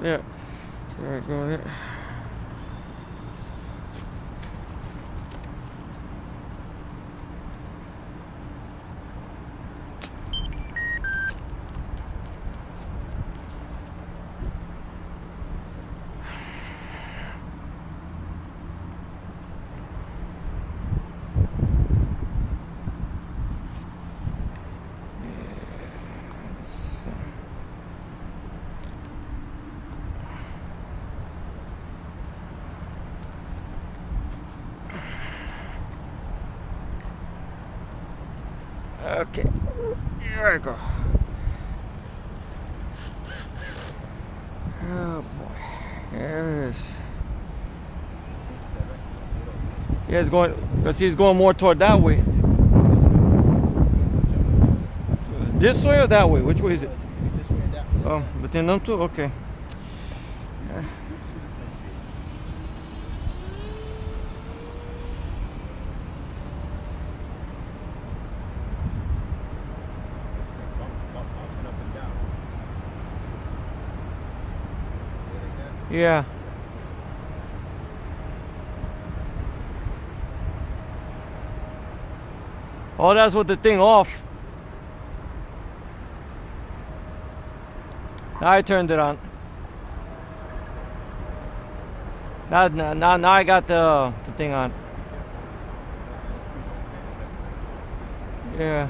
Yeah. There we go. There. Okay, here I go. Oh boy, there it is. Yeah, it's going. Cause he's going more toward that way. So is it this way or that way? Which way is it? This way and that way. Oh, between them two. Okay. Bouncing up and down. Yeah. Oh, that's with the thing off. Now I turned it on. Now I got the thing on. Yeah.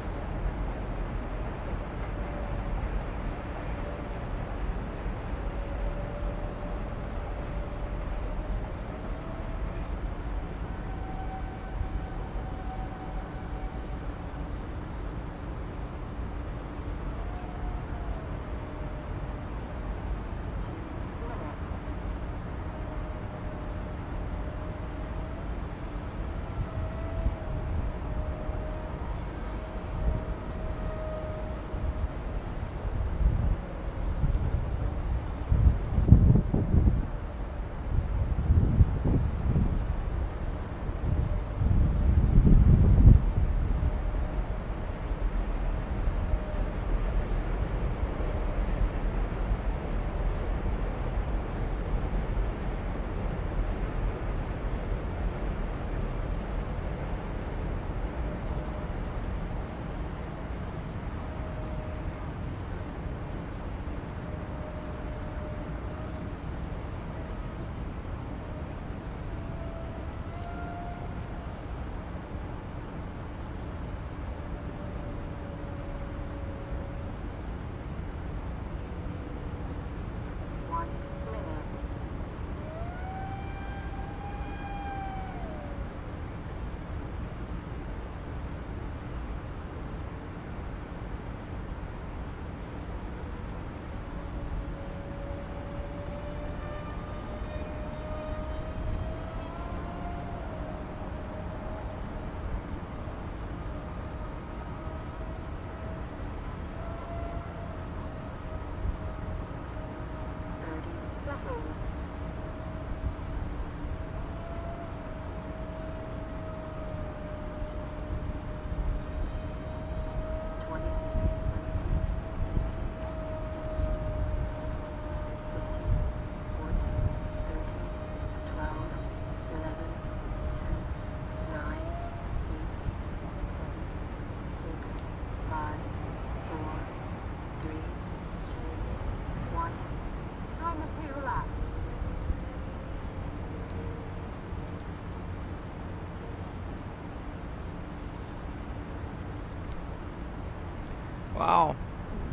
Wow,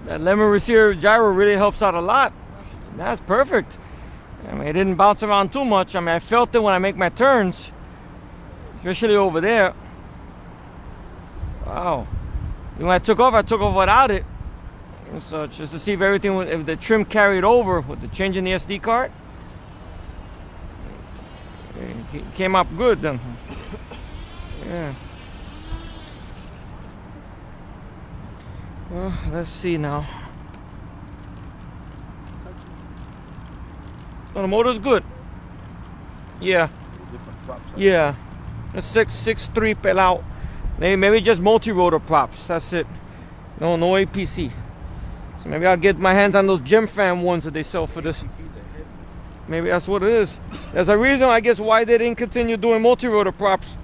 that lemon receiver gyro really helps out a lot. That's perfect. I mean, it didn't bounce around too much. I mean, I felt it when I make my turns, especially over there. Wow. When I took off without it. So just to see if everything, if the trim carried over with the change in the SD card. It came up good then. Yeah. Well, let's see now. Oh, the motor's good. Yeah. Yeah. A 6.3 pelao. Maybe just multi-rotor props. That's it. No APC. So maybe I'll get my hands on those Gen2 ones that they sell for this. Maybe that's what it is. There's a reason, I guess, why they didn't continue doing multi-rotor props.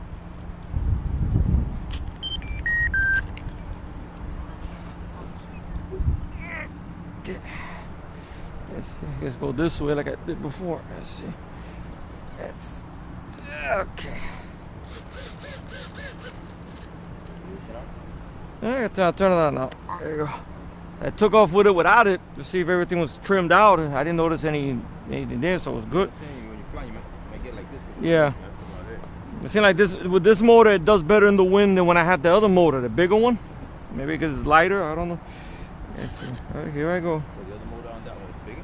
Let's see. Let's go this way like I did before. Let's see. That's okay. I gotta turn it on now. There you go. I took off with it without it to see if everything was trimmed out. I didn't notice anything there, so it was good. When you fly, you might get like this. Yeah. It seems like this with this motor, it does better in the wind than when I had the other motor, the bigger one. Maybe because it's lighter. I don't know. Let's see. All right, here I go. The other motor on that one is bigger?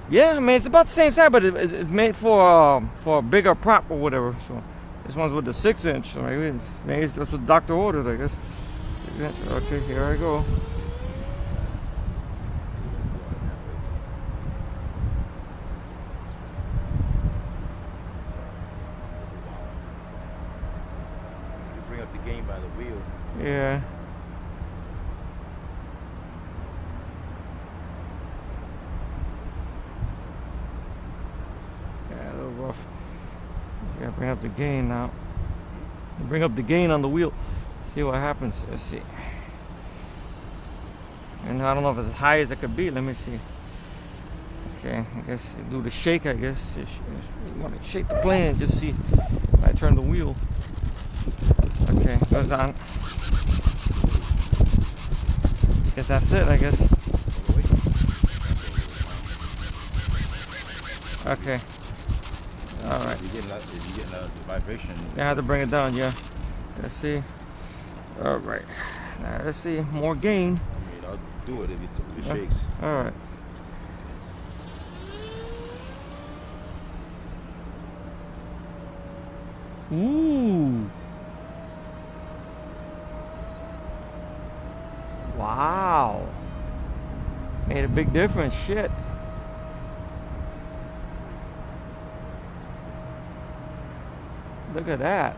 Yeah, I mean it's about the same size, but it's made for a bigger prop or whatever. So this one's with the 6-inch. So maybe that's what the doctor ordered, I guess. Okay, here I go. You bring up the gain by the wheel. Yeah. Yeah, a little rough. Gotta bring up the gain now. Bring up the gain on the wheel. See what happens. Let's see. And I don't know if it's as high as it could be. Let me see. Okay, I guess you do the shake. I guess you want to shake the plane and just see if I turn the wheel. Okay, goes on. Guess that's it. I guess. Okay. All right. You're getting the vibration. I had to bring it down. Yeah. Let's see. All right. Now let's see. More gain. I mean, I'll do it if it shakes. All right. Ooh. Wow. Made a big difference. Shit. Look at that.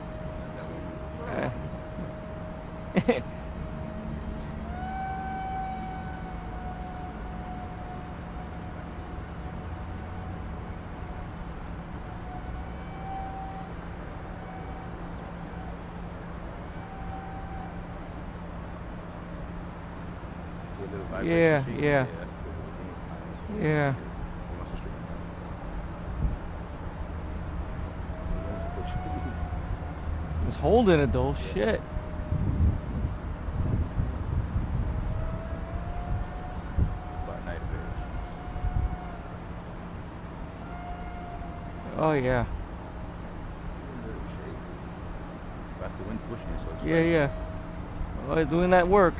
Yeah. It's holding it though. Shit. Oh yeah. That's the wind pushing it, so it's Yeah. Oh, it's doing that work.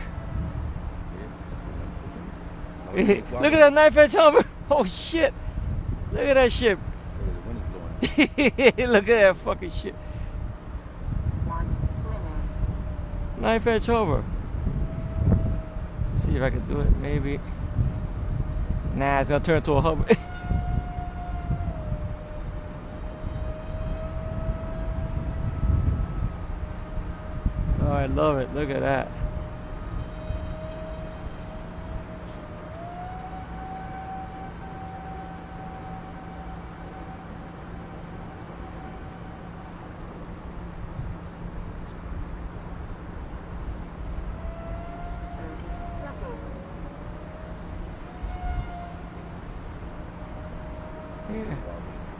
Yeah. Look at that knife edge hover. Oh shit. Look at that shit. The wind is blowing. Look at that fucking shit. Knife edge hover. Let's see if I can do it. Maybe. Nah, it's gonna turn into a hover. Oh, I love it. Look at that.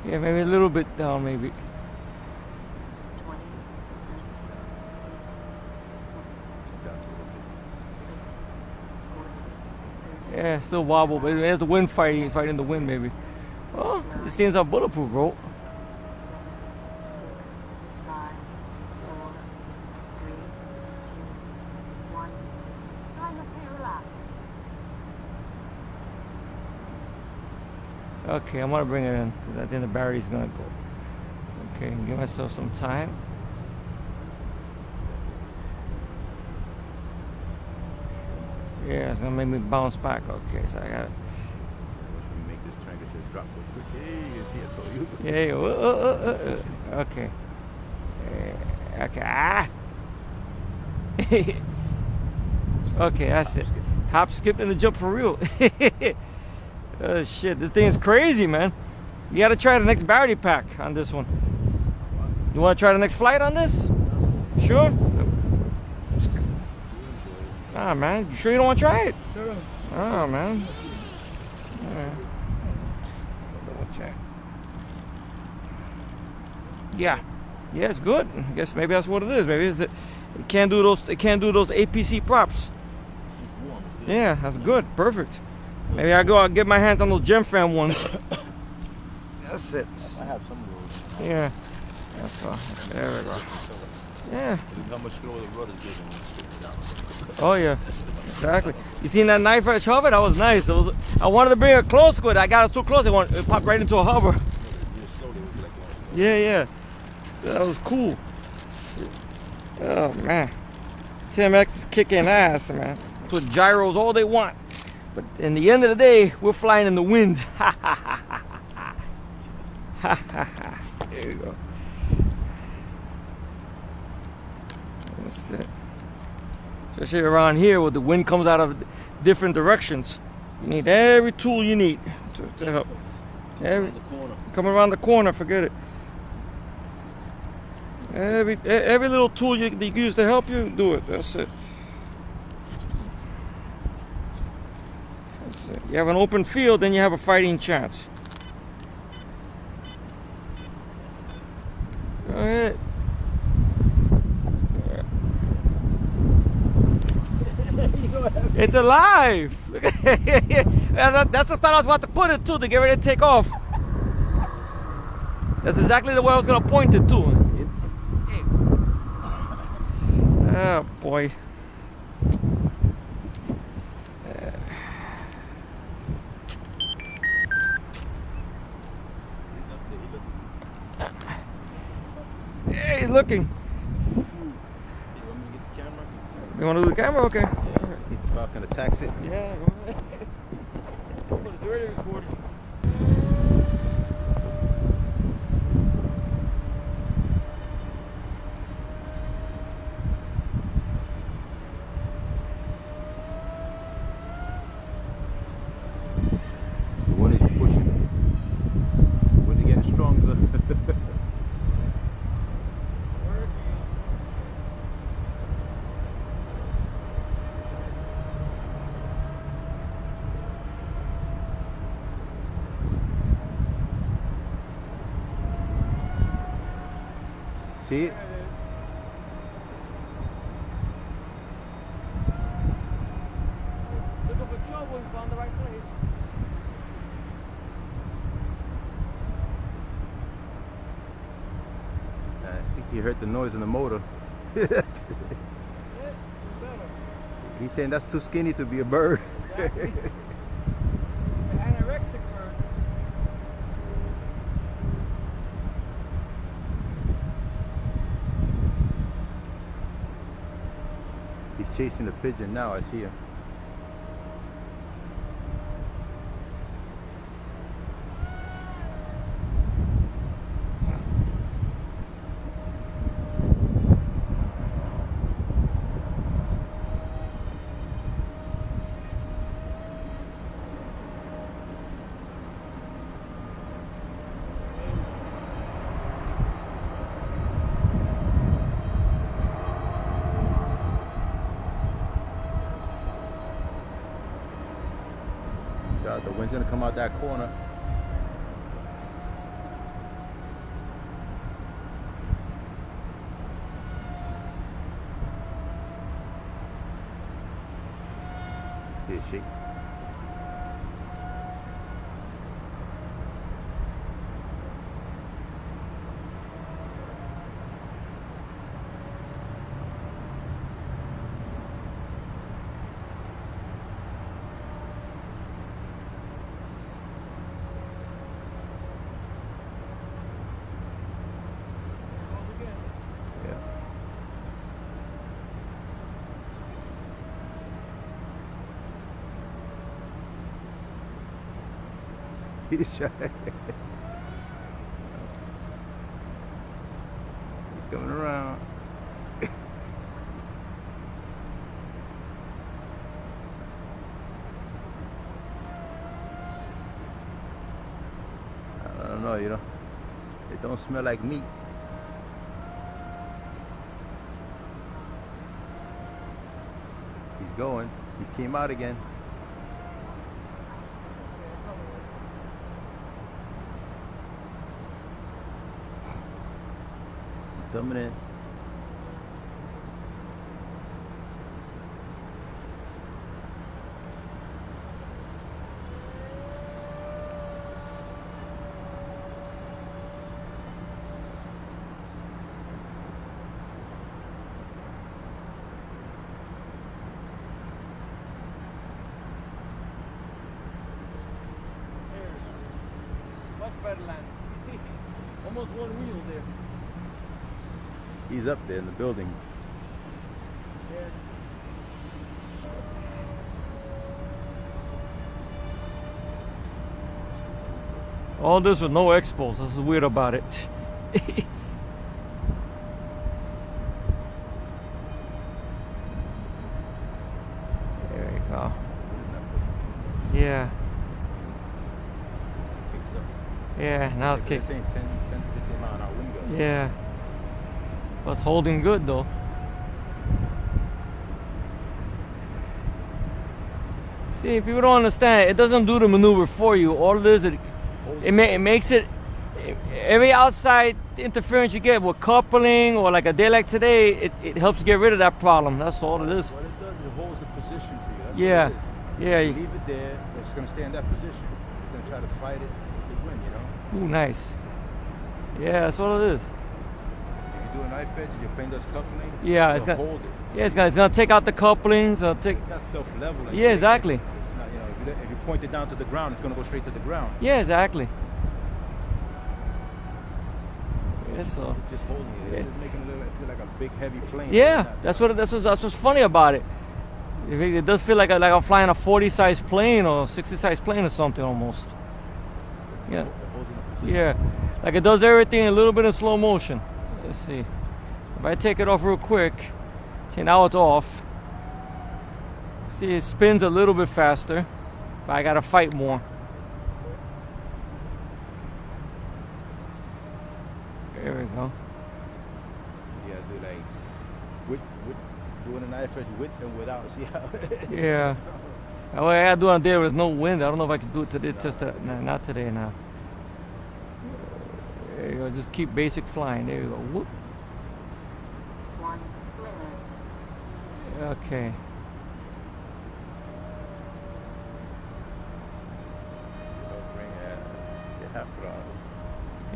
Yeah, maybe a little bit down, maybe. Yeah, still wobble, but there's the wind fighting the wind, maybe. Oh, these things are bulletproof, bro. Okay, I'm gonna bring it in because I think the battery's gonna go. Okay, give myself some time. Yeah, it's gonna make me bounce back. Okay, so I got it. Once we make this turn, get your drop real quick. Hey, you see, I told you. Yeah. Okay. Okay. Ah. Okay, that's it. Hop, skip, and a jump for real. Oh shit, this thing is crazy, man. You gotta try the next battery pack on this one. You wanna try the next flight on this? Sure? Ah, man, you sure you don't wanna try it? Sure. Oh, man. Yeah. Double check. Yeah. Yeah, it's good. I guess maybe that's what it is. Maybe it's that it can't do those APC props. Yeah, that's good. Perfect. Maybe I'll get my hands on those Gen2 ones. That's it. I have some of those. Yeah. That's all. There we go. Yeah. How much slower the rudder is getting. Oh yeah. Exactly. You seen that knife edge hover? That was nice. I wanted to bring it close, but I got it too close. It popped right into a hover. Yeah, yeah. So that was cool. Oh man. TMX is kicking ass, man. Put gyros all they want. But in the end of the day, we're flying in the wind. Ha ha ha ha ha. Ha ha ha. There you go. That's it. Especially around here where the wind comes out of different directions. You need every tool you need to help. Coming around the corner, forget it. Every little tool you use to help you, do it. That's it. That's it. You have an open field, then you have a fighting chance. Go ahead. It's alive! Look at it. That's the spot I was about to put it to get ready to take off. That's exactly the way I was going to point it to. Oh boy. Hey, he's looking. You want to do the camera? Okay. He's about going to tax it. Yeah, go ahead. It's already recording. The one is pushing. When you're getting stronger. See it? Looking for trouble and found the right place. I think he heard the noise in the motor. He's saying that's too skinny to be a bird. Exactly. It's an anorexic bird. He's chasing the pigeon now, I see him. God, the wind's gonna come out that corner. Here, shake. Yeah. He's shy. He's coming around. I don't know, it don't smell like meat. He's going. He came out again. He's coming in. Almost one wheel there. He's up there in the building. Yeah. All this with no expos. This is weird about it. There you go. Yeah. Yeah, now it's kicking. Saying 10 to 15 mile an hour wind gusts. Yeah. But it's holding good though. See, people don't understand. It doesn't do the maneuver for you. All it is, it makes it. Every outside interference you get with coupling or like a day like today, it helps get rid of that problem. That's all it is. What it does, it holds the position for you. That's Yeah. what it is. Yeah. You leave it there, it's going to stay in that position. It's going to try to fight it with the wind, Ooh, nice. Yeah, that's what it is. If you do a knife edge and your plane does coupling, Yeah, it's it'll gonna hold it. Yeah, it's gonna take out the couplings. It's not self-leveling. Yeah, exactly. It's not, if you point it down to the ground, it's going to go straight to the ground. Yeah, exactly. Yeah, so. It's just holding it. It's just making it feel like a big, heavy plane. Yeah, that's what's funny about it. It does feel like I'm flying a 40 size plane or 60 size plane or something almost. Yeah. Yeah, like it does everything a little bit in slow motion. Let's see. If I take it off real quick, see now it's off. See, it spins a little bit faster, but I gotta fight more. There we go. Yeah, do like doing a knife edge with and without. See how? Yeah. Well, I gotta do it on a day where there's no wind. I don't know if I can do it today. No, not today now. There you go. Just keep basic flying. There you go. Whoop. 1 minute. Okay.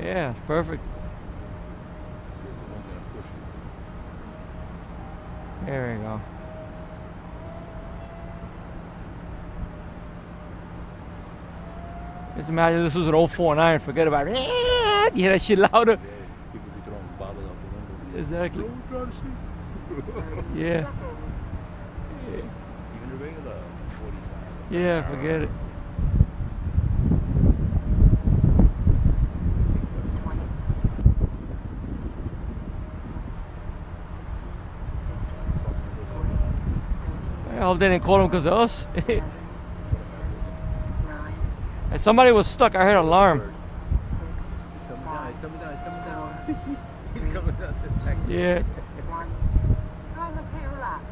Yeah, it's perfect. There we go. Just imagine this was an 049. Forget about it. You hear that shit louder? Yeah, people be throwing bottles out the window. Exactly. Don't try to see. Yeah. Even the regular 40 sign. Yeah, forget it. 20, I hope they didn't call him because of us. 9, And somebody was stuck. I heard an alarm. 6, He's coming down, 5, he's coming down, he's coming down. 4, He's coming down to attack you. Yeah. 1. Timer 2 elapsed.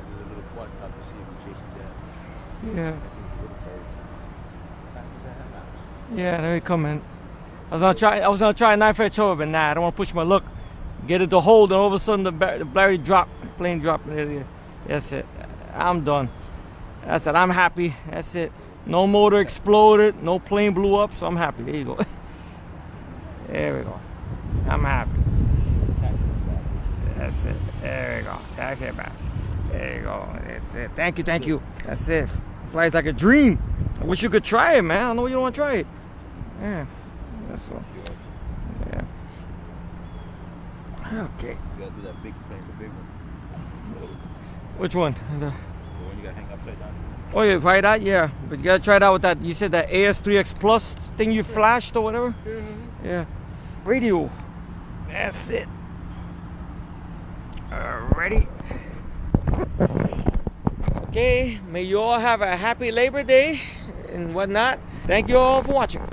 There's a little quad cop to see if he chases down. Yeah. I think it's a little bird. Time is a half hour. Yeah, there we come in. I was gonna try a knife edge over, but nah, I don't want to push my luck. Get it to hold, and all of a sudden the battery drop, plane drop. That's it. I'm done. That's it. I'm happy. That's it. No motor exploded. No plane blew up. So I'm happy. There you go. There we go. I'm happy. That's it. There we go. Taxi it back. There you go. That's it. Thank you. Thank you. That's it. Flies like a dream. I wish you could try it, man. I know you don't want to try it. Yeah. That's all. Yeah. Okay. You gotta do that big plane, the big one. Which one? The one you gotta hang upside down. Oh, you try that? Yeah. But you gotta try it out with that. You said that AS3X Plus thing you flashed or whatever? Yeah. Radio. That's it. Ready? Okay, may you all have a happy Labor Day and whatnot. Thank you all for watching.